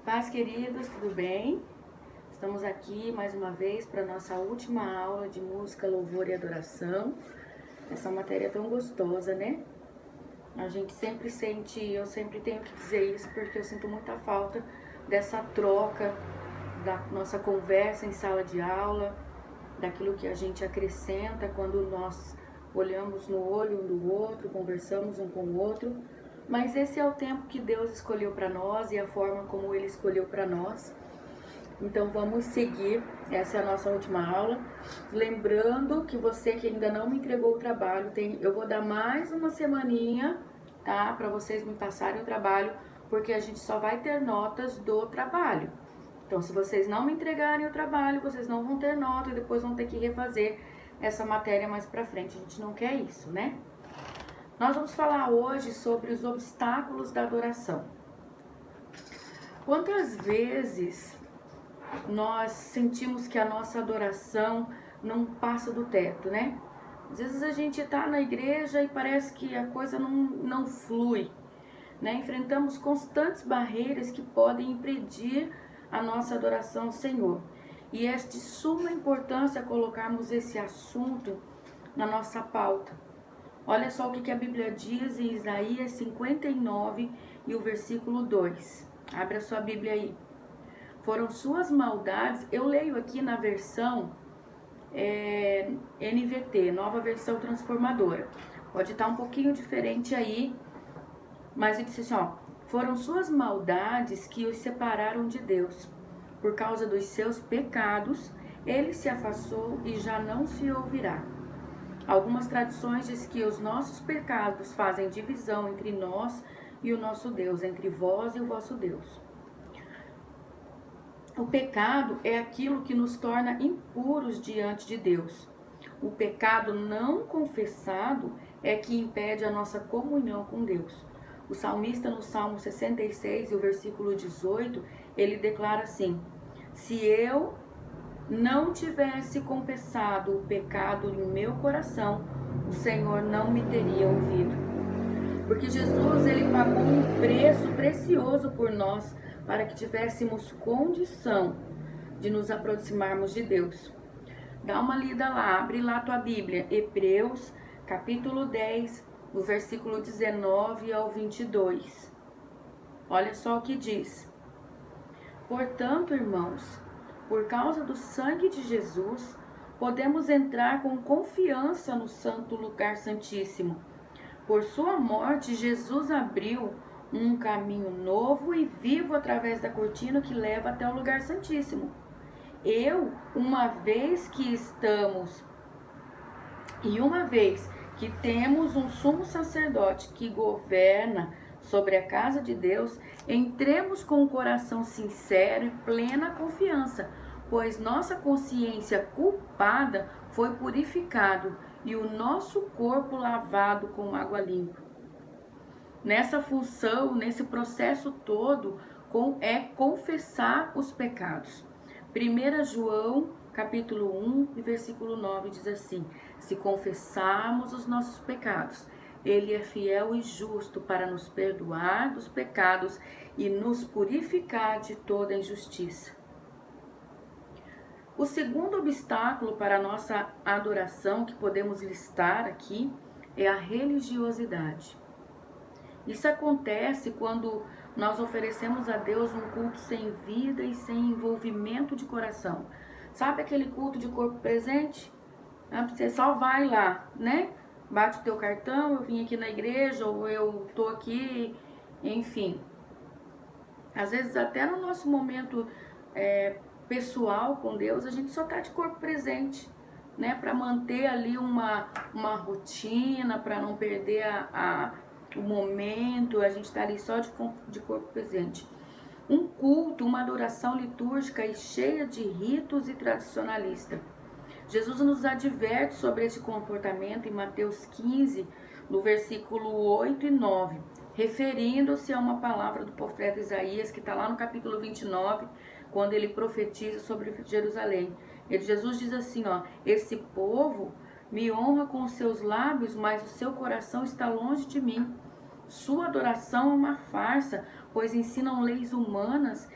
Paz, queridos, tudo bem? Estamos aqui mais uma vez para nossa última aula de música, louvor e adoração. Essa matéria é tão gostosa, né? A gente sempre sente, eu sempre tenho que dizer isso porque eu sinto muita falta dessa troca, da nossa conversa em sala de aula, daquilo que a gente acrescenta quando nós olhamos no olho um do outro, conversamos um com o outro. Mas esse é o tempo que Deus escolheu para nós e a forma como Ele escolheu para nós. Então vamos seguir, essa é a nossa última aula. Lembrando que você que ainda não me entregou o trabalho, eu vou dar mais uma semaninha, tá? Para vocês me passarem o trabalho, porque a gente só vai ter notas do trabalho. Então se vocês não me entregarem o trabalho, vocês não vão ter nota e depois vão ter que refazer essa matéria mais pra frente. A gente não quer isso, né? Nós vamos falar hoje sobre os obstáculos da adoração. Quantas vezes nós sentimos que a nossa adoração não passa do teto, né? Às vezes a gente está na igreja e parece que a coisa não flui, né? Enfrentamos constantes barreiras que podem impedir a nossa adoração ao Senhor. E é de suma importância colocarmos esse assunto na nossa pauta. Olha só o que a Bíblia diz em Isaías 59 e o versículo 2. Abre a sua Bíblia aí. Foram suas maldades, eu leio aqui na versão NVT, Nova Versão Transformadora. Pode estar um pouquinho diferente aí, mas ele disse assim, ó. Foram suas maldades que os separaram de Deus. Por causa dos seus pecados, ele se afastou e já não se ouvirá. Algumas tradições dizem que os nossos pecados fazem divisão entre nós e o nosso Deus, entre vós e o vosso Deus. O pecado é aquilo que nos torna impuros diante de Deus. O pecado não confessado é que impede a nossa comunhão com Deus. O salmista no Salmo 66 e o versículo 18, ele declara assim: se eu não tivesse confessado o pecado em meu coração, o Senhor não me teria ouvido. Porque Jesus, ele pagou um preço precioso por nós, para que tivéssemos condição de nos aproximarmos de Deus. Dá uma lida lá, abre lá a tua Bíblia, Hebreus, capítulo 10, do versículo 19 ao 22. Olha só o que diz. Portanto, irmãos, por causa do sangue de Jesus, podemos entrar com confiança no Santo Lugar Santíssimo. Por sua morte, Jesus abriu um caminho novo e vivo através da cortina que leva até o Lugar Santíssimo. Uma vez que temos um sumo sacerdote que governa sobre a casa de Deus, entremos com o coração sincero e plena confiança, pois nossa consciência culpada foi purificado e o nosso corpo lavado com água limpa. Nessa função, nesse processo todo, é confessar os pecados. 1 João, capítulo 1, versículo 9, diz assim: se confessarmos os nossos pecados, Ele é fiel e justo para nos perdoar dos pecados e nos purificar de toda injustiça. O segundo obstáculo para a nossa adoração que podemos listar aqui é a religiosidade. Isso acontece quando nós oferecemos a Deus um culto sem vida e sem envolvimento de coração. Sabe aquele culto de corpo presente? Você só vai lá, né? Bate o teu cartão, eu vim aqui na igreja, ou eu tô aqui, enfim. Às vezes até no nosso momento pessoal com Deus, a gente só tá de corpo presente, né? Para manter ali uma rotina, para não perder o momento, a gente tá ali só de corpo presente. Um culto, uma adoração litúrgica e cheia de ritos e tradicionalista. Jesus nos adverte sobre esse comportamento em Mateus 15, no versículo 8 e 9, referindo-se a uma palavra do profeta Isaías, que está lá no capítulo 29, quando ele profetiza sobre Jerusalém. Jesus diz assim, ó: esse povo me honra com os seus lábios, mas o seu coração está longe de mim. Sua adoração é uma farsa, pois ensinam leis humanas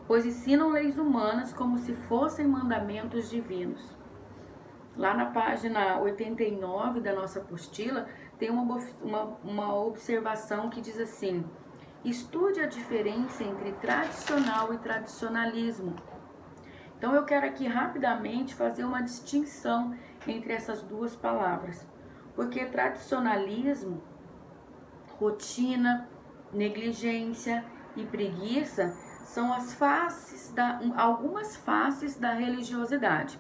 pois ensinam leis humanas como se fossem mandamentos divinos. Lá na página 89 da nossa apostila, tem uma observação que diz assim: estude a diferença entre tradicional e tradicionalismo. Então eu quero aqui rapidamente fazer uma distinção entre essas duas palavras, porque tradicionalismo, rotina, negligência e preguiça são algumas faces da religiosidade.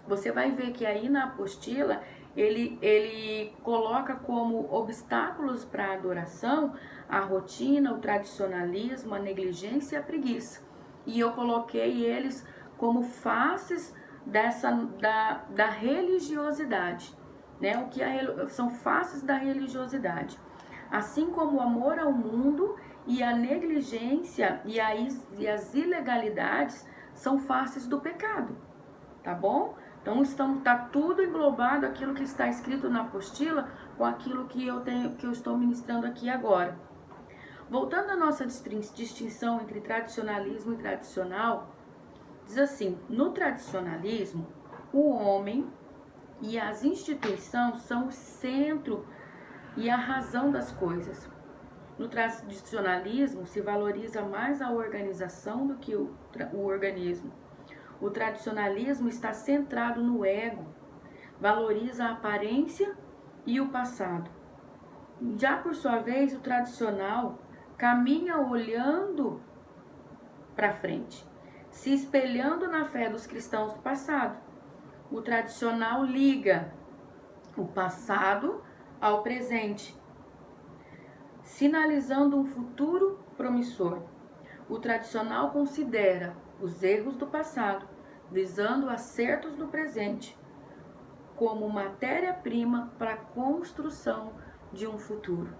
Você vai ver que aí na apostila ele coloca como obstáculos para a adoração a rotina, o tradicionalismo, a negligência e a preguiça. E eu coloquei eles como faces da religiosidade, né? São faces da religiosidade. Assim como o amor ao mundo e a negligência e as ilegalidades são faces do pecado, tá bom? Então tá tudo englobado aquilo que está escrito na apostila com aquilo que eu estou ministrando aqui agora. Voltando à nossa distinção entre tradicionalismo e tradicional, diz assim: no tradicionalismo, o homem e as instituições são o centro e a razão das coisas. No tradicionalismo, se valoriza mais a organização do que o organismo. O tradicionalismo está centrado no ego, valoriza a aparência e o passado. Já por sua vez, o tradicional caminha olhando para frente, se espelhando na fé dos cristãos do passado. O tradicional liga o passado ao presente, sinalizando um futuro promissor. O tradicional considera os erros do passado, visando acertos do presente, como matéria-prima para a construção de um futuro.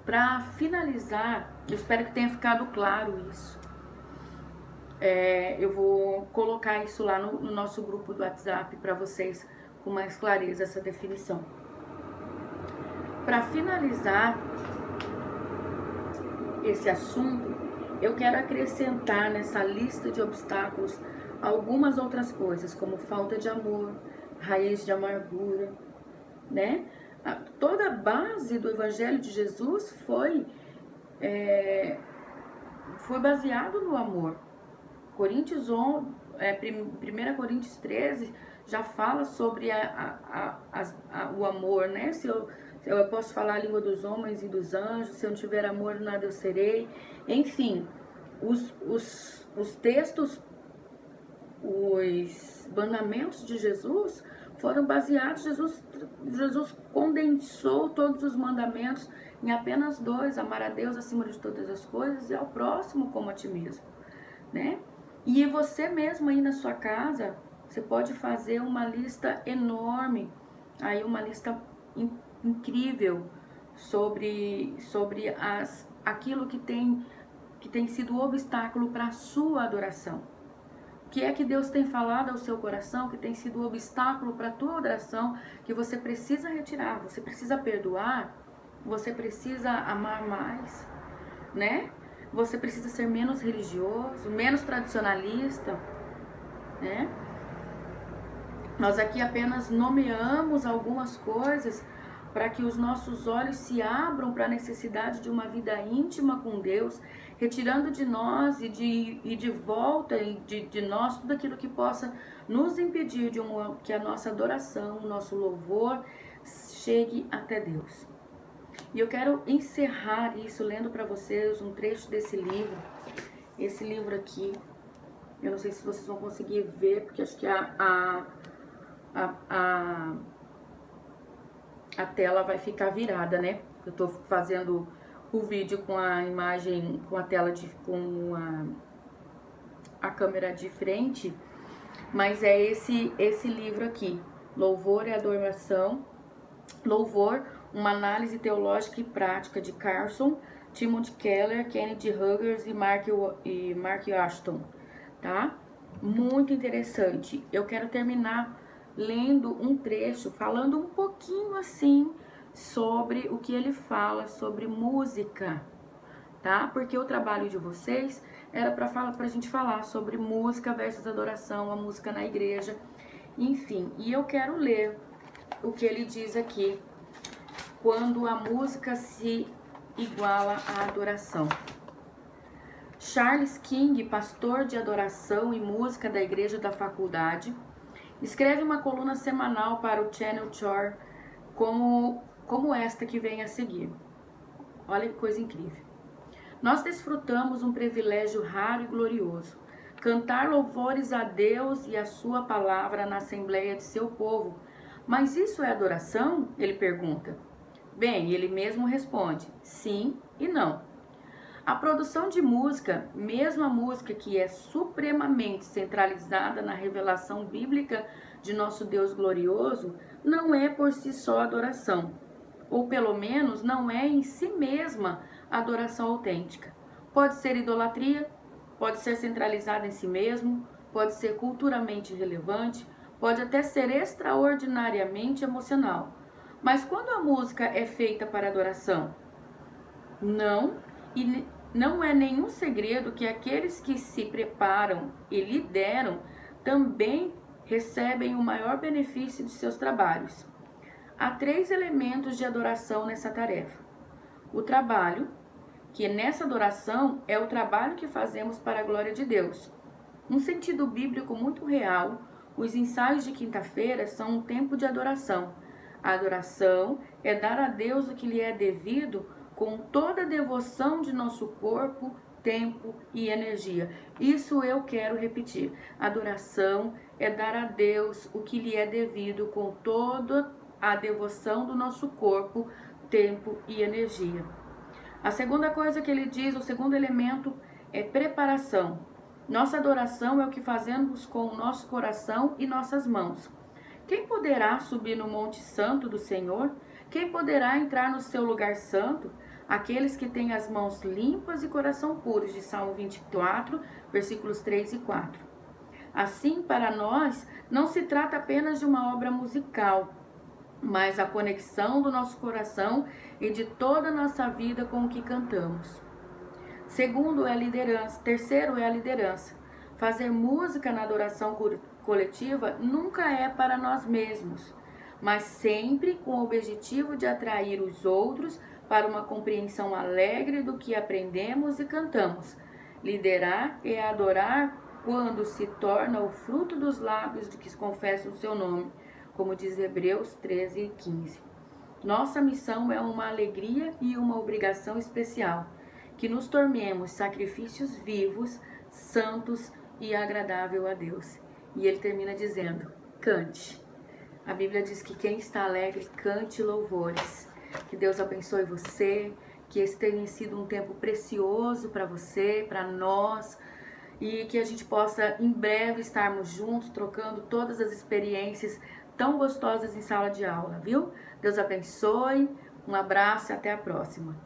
Para finalizar, eu espero que tenha ficado claro isso. Eu vou colocar isso lá no nosso grupo do WhatsApp para vocês com mais clareza essa definição. Para finalizar esse assunto, eu quero acrescentar nessa lista de obstáculos algumas outras coisas, como falta de amor, raiz de amargura, né? Toda a base do Evangelho de Jesus foi baseado no amor. 1 Coríntios 13 já fala sobre o amor, né? Se eu posso falar a língua dos homens e dos anjos, se eu não tiver amor, nada eu serei. Enfim, os textos, os mandamentos de Jesus foram baseados, Jesus condensou todos os mandamentos em apenas 2, amar a Deus acima de todas as coisas e ao próximo como a ti mesmo, né? E você mesmo aí na sua casa, você pode fazer uma lista enorme, aí uma lista incrível sobre aquilo que tem sido obstáculo para a sua adoração. O que é que Deus tem falado ao seu coração, que tem sido obstáculo para a tua adoração, que você precisa retirar, você precisa perdoar, você precisa amar mais, né? Você precisa ser menos religioso, menos tradicionalista, né? Nós aqui apenas nomeamos algumas coisas para que os nossos olhos se abram para a necessidade de uma vida íntima com Deus, retirando de nós e de volta de nós tudo aquilo que possa nos impedir que a nossa adoração, o nosso louvor chegue até Deus. E eu quero encerrar isso lendo para vocês um trecho desse livro. Esse livro aqui, eu não sei se vocês vão conseguir ver, porque acho que a tela vai ficar virada, né? Eu tô fazendo o vídeo com a imagem, com a tela com a câmera de frente, mas é esse livro aqui, Louvor e Adoração, Louvor, uma análise teológica e prática, de Carson, Timothy Keller, Kennedy Huggins e Mark Ashton, tá? Muito interessante. Eu quero terminar lendo um trecho, falando um pouquinho assim sobre o que ele fala sobre música, tá? Porque o trabalho de vocês era pra gente falar sobre música versus adoração, a música na igreja, enfim. E eu quero ler o que ele diz aqui, quando a música se iguala à adoração. Charles King, pastor de adoração e música da Igreja da Faculdade, escreve uma coluna semanal para o Channel Chor como esta que vem a seguir. Olha que coisa incrível. Nós desfrutamos um privilégio raro e glorioso: cantar louvores a Deus e a sua palavra na assembleia de seu povo. Mas isso é adoração? Ele pergunta. Bem, ele mesmo responde: sim e não. A produção de música, mesmo a música que é supremamente centralizada na revelação bíblica de nosso Deus glorioso, não é por si só adoração, ou pelo menos não é em si mesma adoração autêntica. Pode ser idolatria, pode ser centralizada em si mesmo, pode ser culturalmente relevante, pode até ser extraordinariamente emocional. Mas quando a música é feita para adoração, não é nenhum segredo que aqueles que se preparam e lideram também recebem o maior benefício de seus trabalhos. Há 3 elementos de adoração nessa tarefa. O trabalho, que nessa adoração é o trabalho que fazemos para a glória de Deus. Num sentido bíblico muito real, os ensaios de quinta-feira são um tempo de adoração. A adoração é dar a Deus o que lhe é devido com toda a devoção de nosso corpo, tempo e energia. Isso eu quero repetir. Adoração é dar a Deus o que lhe é devido com toda a devoção do nosso corpo, tempo e energia. A segunda coisa que ele diz, o segundo elemento, é preparação. Nossa adoração é o que fazemos com o nosso coração e nossas mãos. Quem poderá subir no Monte Santo do Senhor? Quem poderá entrar no seu lugar santo? Aqueles que têm as mãos limpas e coração puro, de Salmo 24, versículos 3 e 4. Assim, para nós, não se trata apenas de uma obra musical, mas a conexão do nosso coração e de toda a nossa vida com o que cantamos. Segundo é a liderança. Terceiro é a liderança. Fazer música na adoração coletiva nunca é para nós mesmos, mas sempre com o objetivo de atrair os outros para uma compreensão alegre do que aprendemos e cantamos. Liderar é adorar quando se torna o fruto dos lábios de que confessam o seu nome, como diz Hebreus 13 e 15. Nossa missão é uma alegria e uma obrigação especial, que nos tornemos sacrifícios vivos, santos e agradável a Deus. E ele termina dizendo: cante. A Bíblia diz que quem está alegre, cante louvores. Que Deus abençoe você, que esse tenha sido um tempo precioso para você, para nós, e que a gente possa em breve estarmos juntos, trocando todas as experiências tão gostosas em sala de aula, viu? Deus abençoe, um abraço e até a próxima.